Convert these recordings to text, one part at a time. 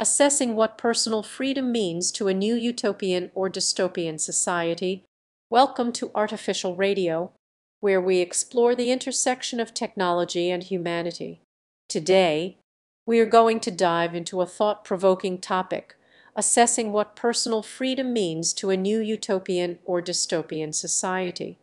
assessing what personal freedom means to a new utopian or dystopian society. Welcome to Artificial Radio, where we explore the intersection of technology and humanity. Today, we are going to dive into a thought-provoking topic, assessing what personal freedom means to a new utopian or dystopian society.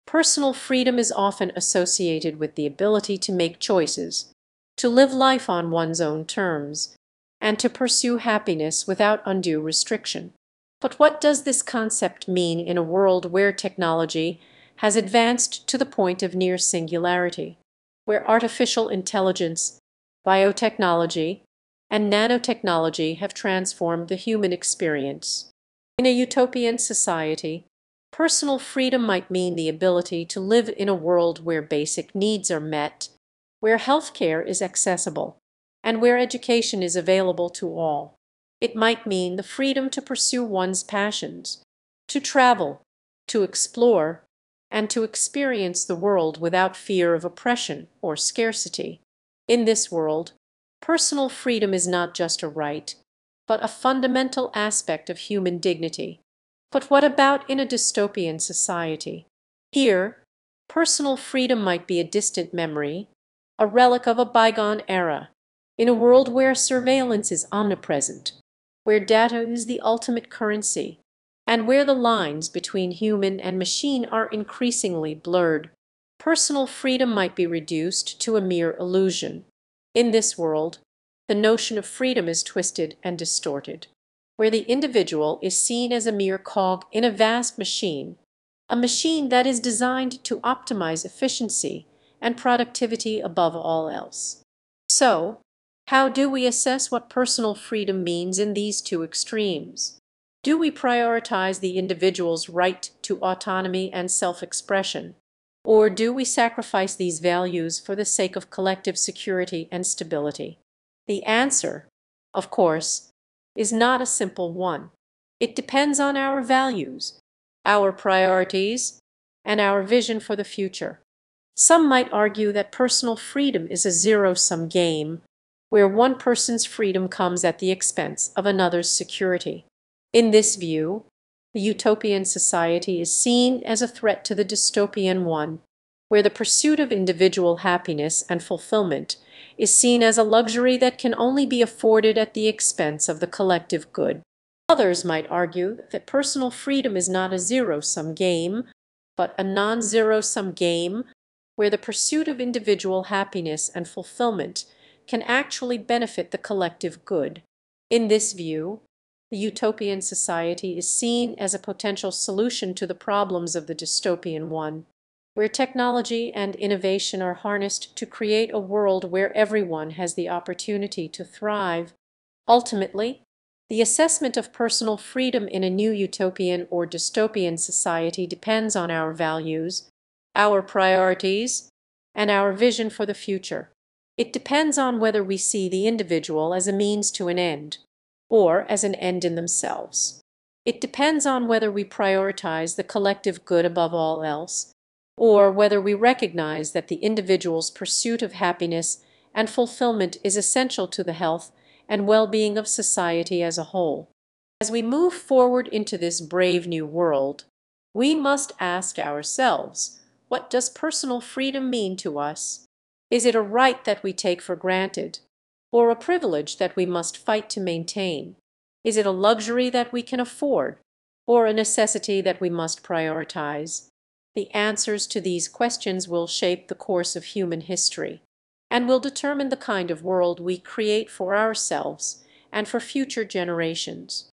Personal freedom is often associated with the ability to make choices, to live life on one's own terms, and to pursue happiness without undue restriction. But what does this concept mean in a world where technology has advanced to the point of near singularity, where artificial intelligence, biotechnology, and nanotechnology have transformed the human experience? In a utopian society, personal freedom might mean the ability to live in a world where basic needs are met, where healthcare is accessible, and where education is available to all. It might mean the freedom to pursue one's passions, to travel, to explore, and to experience the world without fear of oppression or scarcity. In this world, personal freedom is not just a right, but a fundamental aspect of human dignity. But what about in a dystopian society? Here, personal freedom might be a distant memory, a relic of a bygone era. In a world where surveillance is omnipresent, where data is the ultimate currency, and where the lines between human and machine are increasingly blurred, personal freedom might be reduced to a mere illusion. In this world, the notion of freedom is twisted and distorted, where the individual is seen as a mere cog in a vast machine, a machine that is designed to optimize efficiency and productivity above all else. So, how do we assess what personal freedom means in these two extremes? Do we prioritize the individual's right to autonomy and self-expression, or do we sacrifice these values for the sake of collective security and stability? The answer, of course, is not a simple one. It depends on our values, our priorities, and our vision for the future. Some might argue that personal freedom is a zero-sum game, where one person's freedom comes at the expense of another's security. In this view, the utopian society is seen as a threat to the dystopian one, where the pursuit of individual happiness and fulfillment is seen as a luxury that can only be afforded at the expense of the collective good. Others might argue that personal freedom is not a zero-sum game, but a non-zero-sum game where the pursuit of individual happiness and fulfillment can actually benefit the collective good. In this view, the utopian society is seen as a potential solution to the problems of the dystopian one, where technology and innovation are harnessed to create a world where everyone has the opportunity to thrive. Ultimately, the assessment of personal freedom in a new utopian or dystopian society depends on our values, our priorities, and our vision for the future. It depends on whether we see the individual as a means to an end, or as an end in themselves. It depends on whether we prioritize the collective good above all else, or whether we recognize that the individual's pursuit of happiness and fulfillment is essential to the health and well-being of society as a whole. As we move forward into this brave new world, we must ask ourselves, what does personal freedom mean to us? Is it a right that we take for granted, or a privilege that we must fight to maintain? Is it a luxury that we can afford, or a necessity that we must prioritize? The answers to these questions will shape the course of human history, and will determine the kind of world we create for ourselves and for future generations.